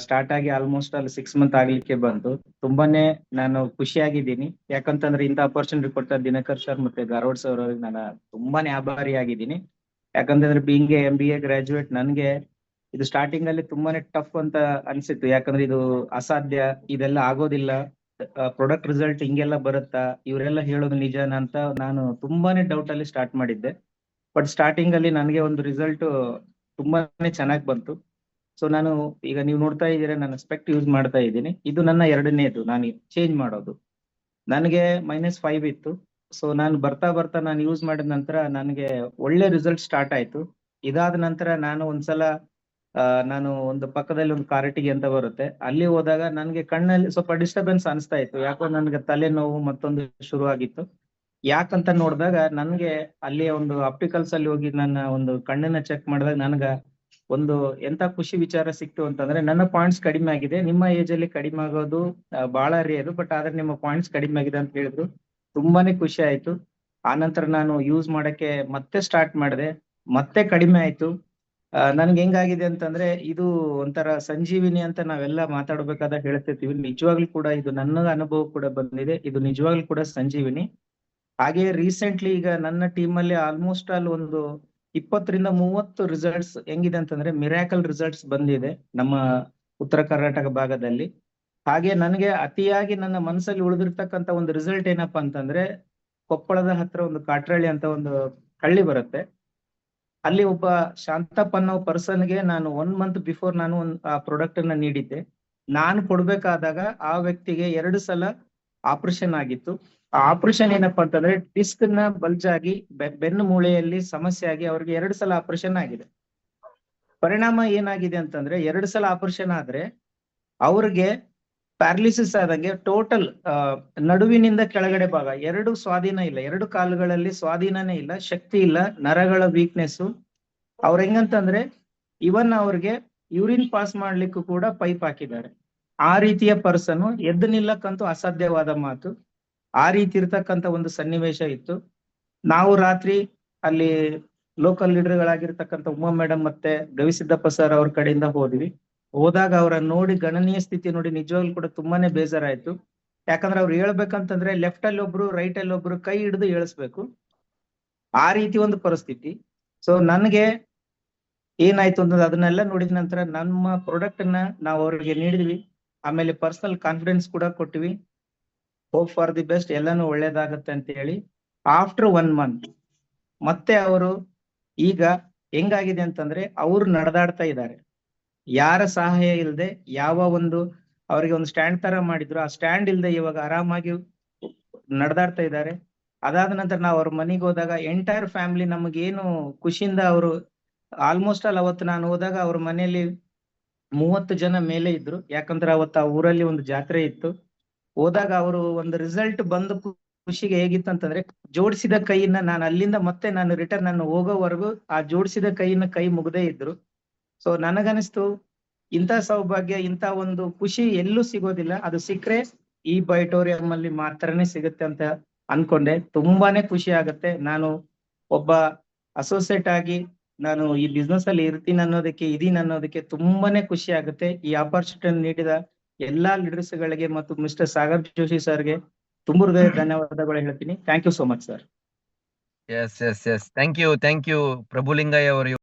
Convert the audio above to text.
Start ಆಗಿ almost ಅಲ್ಲಿ 6 month ಆಗ್ಲಿಕ್ಕೆ ಬಂತು. ತುಂಬಾನೇ ನಾನು ಖುಷಿಯಾಗಿದ್ದೀನಿ. ಯಾಕಂತಂದ್ರೆ ಇಂಥ ಅಪರ್ಚುನಿಟಿ ಕೊಟ್ಟ ದಿನಕರ್ ಸರ್ ಮತ್ತೆ ಗಾರವಾಡ್ ಸರ್ ಅವ್ರಿಗೆ ನಾನು ತುಂಬಾನೇ ಆಭಾರಿಯಾಗಿದ್ದೀನಿ. ಯಾಕಂತಂದ್ರೆ ಬೀಯಿಂಗ್ MBA ಗ್ರಾಜುಯೇಟ್ ನನ್ಗೆ ಇದು ಸ್ಟಾರ್ಟಿಂಗ್ ಅಲ್ಲಿ ತುಂಬಾನೇ ಟಫ್ ಅಂತ ಅನ್ಸಿತ್ತು. ಯಾಕಂದ್ರೆ ಇದು ಅಸಾಧ್ಯ, ಇದೆಲ್ಲ ಆಗೋದಿಲ್ಲ, ಪ್ರಾಡಕ್ಟ್ ರಿಸಲ್ಟ್ ಹಿಂಗೆಲ್ಲ ಬರುತ್ತಾ, ಇವರೆಲ್ಲ ಹೇಳೋದು ನಿಜಾನ ಅಂತ ನಾನು ತುಂಬಾನೇ ಡೌಟ್ ಅಲ್ಲಿ ಸ್ಟಾರ್ಟ್ ಮಾಡಿದ್ದೆ. ಬಟ್ ಸ್ಟಾರ್ಟಿಂಗ್ ಅಲ್ಲಿ ನನಗೆ ಒಂದು ರಿಸಲ್ಟ್ ತುಂಬಾನೇ ಚೆನ್ನಾಗಿ ಬಂತು. ಸೊ ನಾನು ಈಗ ನೀವು ನೋಡ್ತಾ ಇದ್ದೀರಾ, ನಾನು ಸ್ಪೆಕ್ಟ್ ಯೂಸ್ ಮಾಡ್ತಾ ಇದ್ದೀನಿ. ಇದು ನನ್ನ ಎರಡನೇದು ನಾನು ಚೇಂಜ್ ಮಾಡೋದು. ನನಗೆ -5 ಇತ್ತು. ಸೊ ನಾನು ಬರ್ತಾ ಬರ್ತಾ ನಾನು ಯೂಸ್ ಮಾಡಿದ ನಂತರ ನನಗೆ ಒಳ್ಳೆ ರಿಸಲ್ಟ್ ಸ್ಟಾರ್ಟ್ ಆಯ್ತು. ಇದಾದ ನಂತರ ನಾನು ಒಂದ್ಸಲ ನಾನು ಒಂದು ಪಕ್ಕದಲ್ಲಿ ಒಂದು ಕಾರಟಿಗೆ ಅಂತ ಬರುತ್ತೆ, ಅಲ್ಲಿ ಹೋದಾಗ ನನಗೆ ಕಣ್ಣಲ್ಲಿ ಸ್ವಲ್ಪ ಡಿಸ್ಟರ್ಬೆನ್ಸ್ ಅನಿಸ್ತಾ ಇತ್ತು. ಯಾಕೋ ನನಗೆ ತಲೆನೋವು ಮತ್ತೊಂದು ಶುರು ಆಗಿತ್ತು. ಯಾಕಂತ ನೋಡಿದಾಗ ನನ್ಗೆ ಅಲ್ಲಿ ಒಂದು ಆಪ್ಟಿಕಲ್ಸ್ ಅಲ್ಲಿ ಹೋಗಿ ನನ್ನ ಒಂದು ಕಣ್ಣನ್ನ ಚೆಕ್ ಮಾಡಿದಾಗ ನನ್ಗ ಒಂದು ಎಂತ ಖುಷಿ ವಿಚಾರ ಸಿಕ್ತು ಅಂತಂದ್ರೆ, ನನ್ನ ಪಾಯಿಂಟ್ಸ್ ಕಡಿಮೆ ಆಗಿದೆ, ನಿಮ್ಮ ಏಜ್ ಅಲ್ಲಿ ಕಡಿಮೆ ಆಗೋದು ಬಹಳ ರೇರು, ಬಟ್ ಆದ್ರೆ ನಿಮ್ಮ ಪಾಯಿಂಟ್ಸ್ ಕಡಿಮೆ ಆಗಿದೆ ಅಂತ ಹೇಳಿದ್ರು. ತುಂಬಾನೇ ಖುಷಿ ಆಯ್ತು. ಆ ನಂತರ ನಾನು ಯೂಸ್ ಮಾಡಕ್ಕೆ ಮತ್ತೆ ಸ್ಟಾರ್ಟ್ ಮಾಡಿದೆ, ಮತ್ತೆ ಕಡಿಮೆ ಆಯ್ತು. ನನ್ಗೆ ಹೆಂಗಾಗಿದೆ ಅಂತಂದ್ರೆ, ಇದು ಒಂಥರ ಸಂಜೀವಿನಿ ಅಂತ ನಾವೆಲ್ಲ ಮಾತಾಡ್ಬೇಕಾದಾಗ ಹೇಳ್ತಿರ್ತೀವಿ. ನಿಜವಾಗ್ಲೂ ಕೂಡ ಇದು ನನ್ನ ಅನುಭವ ಕೂಡ ಬಂದಿದೆ, ಇದು ನಿಜವಾಗ್ಲೂ ಕೂಡ ಸಂಜೀವಿನಿ. ಹಾಗೆ ರೀಸೆಂಟ್ಲಿ ಈಗ ನನ್ನ ಟೀಮ್ ಅಲ್ಲಿ ಆಲ್ಮೋಸ್ಟ್ ಆಲ್ ಒಂದು 20-30 ರಿಸಲ್ಟ್ಸ್ ಹೆಂಗಿದೆ ಅಂತಂದ್ರೆ ಮಿರಾಕಲ್ ರಿಸಲ್ಟ್ಸ್ ಬಂದಿದೆ ನಮ್ಮ ಉತ್ತರ ಕರ್ನಾಟಕ ಭಾಗದಲ್ಲಿ. ಹಾಗೆ ನನಗೆ ಅತಿಯಾಗಿ ನನ್ನ ಮನಸ್ಸಲ್ಲಿ ಉಳಿದಿರ್ತಕ್ಕಂಥ ಒಂದು ರಿಸಲ್ಟ್ ಏನಪ್ಪಾ ಅಂತಂದ್ರೆ, ಕೊಪ್ಪಳದ ಹತ್ರ ಒಂದು ಕಾಟ್ರಳ್ಳಿ ಅಂತ ಒಂದು ಹಳ್ಳಿ ಬರುತ್ತೆ. ಅಲ್ಲಿ ಒಬ್ಬ ಶಾಂತಪ್ಪ ಅನ್ನೋ ಪರ್ಸನ್ಗೆ ನಾನು 1 ಮಂತ್ ಬಿಫೋರ್ ನಾನು ಆ ಪ್ರಾಡಕ್ಟ್ ಅನ್ನ ನೀಡಿದ್ದೆ. ನಾನು ಕೊಡ್ಬೇಕಾದಾಗ ಆ ವ್ಯಕ್ತಿಗೆ 2 ಸಲ ಆಪರೇಷನ್ ಆಗಿತ್ತು. ಆ ಆಪರೇಷನ್ ಏನಪ್ಪಾ ಅಂತಂದ್ರೆ ಡಿಸ್ಕ್ ನ ಬಲ್ಜ್ ಆಗಿ ಬೆನ್ನು ಮೂಳೆಯಲ್ಲಿ ಸಮಸ್ಯೆ ಆಗಿ ಅವ್ರಿಗೆ 2 ಸಲ ಆಪರೇಷನ್ ಆಗಿದೆ. ಪರಿಣಾಮ ಏನಾಗಿದೆ ಅಂತಂದ್ರೆ, 2 ಸಲ ಆಪರೇಷನ್ ಆದ್ರೆ ಅವ್ರಿಗೆ ಪ್ಯಾರಾಲಿಸಿಸ್ ಆದಂಗೆ ಟೋಟಲ್ ನಡುವಿನಿಂದ ಕೆಳಗಡೆ ಭಾಗ ಎರಡು ಸ್ವಾಧೀನ ಇಲ್ಲ, 2 ಕಾಲುಗಳಲ್ಲಿ ಸ್ವಾಧೀನನೇ ಇಲ್ಲ, ಶಕ್ತಿ ಇಲ್ಲ, ನರಗಳ ವೀಕ್ನೆಸ್. ಅವ್ರ ಹೆಂಗಂತಂದ್ರೆ ಇವನ್ ಅವ್ರಿಗೆ ಯೂರಿನ್ ಪಾಸ್ ಮಾಡ್ಲಿಕ್ಕೂ ಕೂಡ ಪೈಪ್ ಹಾಕಿದ್ದಾರೆ. ಆ ರೀತಿಯ ಪರ್ಸನ್ ಎದ್ದು ನಿಲ್ಲಕ್ಕಂತೂ ಅಸಾಧ್ಯವಾದ ಮಾತು. ಆ ರೀತಿ ಇರ್ತಕ್ಕಂಥ ಒಂದು ಸನ್ನಿವೇಶ ಇತ್ತು. ನಾವು ರಾತ್ರಿ ಅಲ್ಲಿ ಲೋಕಲ್ ಲೀಡರ್ ಗಳಾಗಿರ್ತಕ್ಕಂಥ ಉಮಾ ಮೇಡಮ್ ಮತ್ತೆ ಗವಿಸಿದ್ದಪ್ಪ ಸರ್ ಅವ್ರ ಕಡೆಯಿಂದ ಹೋದಾಗ ಅವರ ನೋಡಿ ಗಣನೀಯ ಸ್ಥಿತಿ ನೋಡಿ ನಿಜವಾಗ್ಲೂ ಕೂಡ ತುಂಬಾನೇ ಬೇಜಾರಾಯ್ತು. ಯಾಕಂದ್ರೆ ಅವ್ರು ಹೇಳ್ಬೇಕಂತಂದ್ರೆ ಲೆಫ್ಟ್ ಅಲ್ಲಿ ಒಬ್ರು ರೈಟ್ ಅಲ್ಲಿ ಒಬ್ರು ಕೈ ಹಿಡಿದು ಏಳಿಸ್ಬೇಕು, ಆ ರೀತಿ ಒಂದು ಪರಿಸ್ಥಿತಿ. ಸೊ ನನ್ಗೆ ಏನಾಯ್ತು ಅಂತಂದ್ರೆ ಅದನ್ನೆಲ್ಲ ನೋಡಿದ ನಂತರ ನಮ್ಮ ಪ್ರಾಡಕ್ಟ್ ಅನ್ನ ನಾವು ಅವ್ರಿಗೆ ನೀಡಿದ್ವಿ. ಆಮೇಲೆ ಪರ್ಸನಲ್ ಕಾನ್ಫಿಡೆನ್ಸ್ ಕೂಡ ಕೊಟ್ಟಿವಿ. ಹೋಪ್ ಫಾರ್ ದಿ ಬೆಸ್ಟ್, ಎಲ್ಲಾನು ಒಳ್ಳೇದಾಗತ್ತೆ ಅಂತ ಹೇಳಿ. ಆಫ್ಟರ್ 1 ಮಂತ್ ಮತ್ತೆ ಅವರು ಈಗ ಹೆಂಗಾಗಿದೆ ಅಂತಂದ್ರೆ ಅವ್ರು ನಡೆದಾಡ್ತಾ ಇದ್ದಾರೆ. ಯಾರ ಸಹಾಯ ಇಲ್ಲದೆ, ಯಾವ ಒಂದು ಅವರಿಗೆ ಒಂದು ಸ್ಟ್ಯಾಂಡ್ ತರ ಮಾಡಿದ್ರು, ಆ ಸ್ಟ್ಯಾಂಡ್ ಇಲ್ಲದೆ ಇವಾಗ ಆರಾಮಾಗಿ ನಡೆದಾಡ್ತಾ ಇದ್ದಾರೆ. ಅದಾದ ನಂತರ ನಾವು ಅವ್ರ ಮನೆಗೆ ಹೋದಾಗ ಎಂಟೈರ್ ಫ್ಯಾಮಿಲಿ ನಮಗೇನು ಖುಷಿಯಿಂದ ಅವರು ಆಲ್ಮೋಸ್ಟ್ ಆಲ್ ಅವತ್ತು ನಾನು ಹೋದಾಗ ಅವ್ರ ಮನೆಯಲ್ಲಿ 30 ಜನ ಮೇಲೆ ಇದ್ರು. ಯಾಕಂದ್ರೆ ಅವತ್ತು ಆ ಊರಲ್ಲಿ ಒಂದು ಜಾತ್ರೆ ಇತ್ತು. ಹೋದಾಗ ಅವರು ಒಂದು ರಿಸಲ್ಟ್ ಬಂದ ಖುಷಿಗೆ ಹೇಗಿತ್ತು ಅಂತಂದ್ರೆ, ಜೋಡಿಸಿದ ಕೈಯನ್ನ ನಾನು ಅಲ್ಲಿಂದ ಮತ್ತೆ ನಾನು ರಿಟರ್ನ್ ನಾನು ಹೋಗೋವರೆಗೂ ಆ ಜೋಡಿಸಿದ ಕೈಯನ್ನ ಕೈ ಮುಗದೇ ಇದ್ರು. ಸೊ ನನಗನಿಸ್ತು ಇಂಥ ಸೌಭಾಗ್ಯ, ಇಂಥ ಒಂದು ಖುಷಿ ಎಲ್ಲೂ ಸಿಗೋದಿಲ್ಲ, ಅದು ಸಿಕ್ಕರೆ ಈ ಬೈಟೋರಿಯಂ ಅಲ್ಲಿ ಮಾತ್ರನೇ ಸಿಗುತ್ತೆ ಅಂತ ಅನ್ಕೊಂಡೆ. ತುಂಬಾನೇ ಖುಷಿ ಆಗತ್ತೆ. ನಾನು ಒಬ್ಬ ಅಸೋಸಿಯೇಟ್ ಆಗಿ ನಾನು ಈ ಬಿಸ್ನೆಸ್ ಅಲ್ಲಿ ಇದೀನಿ ಅನ್ನೋದಕ್ಕೆ ತುಂಬಾನೇ ಖುಷಿ ಆಗುತ್ತೆ. ಈ ಆಪರ್ಚುನಿಟಿ ನೀಡಿದ ಎಲ್ಲಾ ಲೀಡರ್ಸ್ ಗಳಿಗೆ ಮತ್ತು ಮಿಸ್ಟರ್ ಸಾಗರ್ ಜೋಶಿ ಸರ್ಗೆ ತುಂಬ ಹೃದಯ ಧನ್ಯವಾದಗಳು ಹೇಳ್ತೀನಿ. Thank you so much sir. Yes thank you Prabhulingayya ಅವರು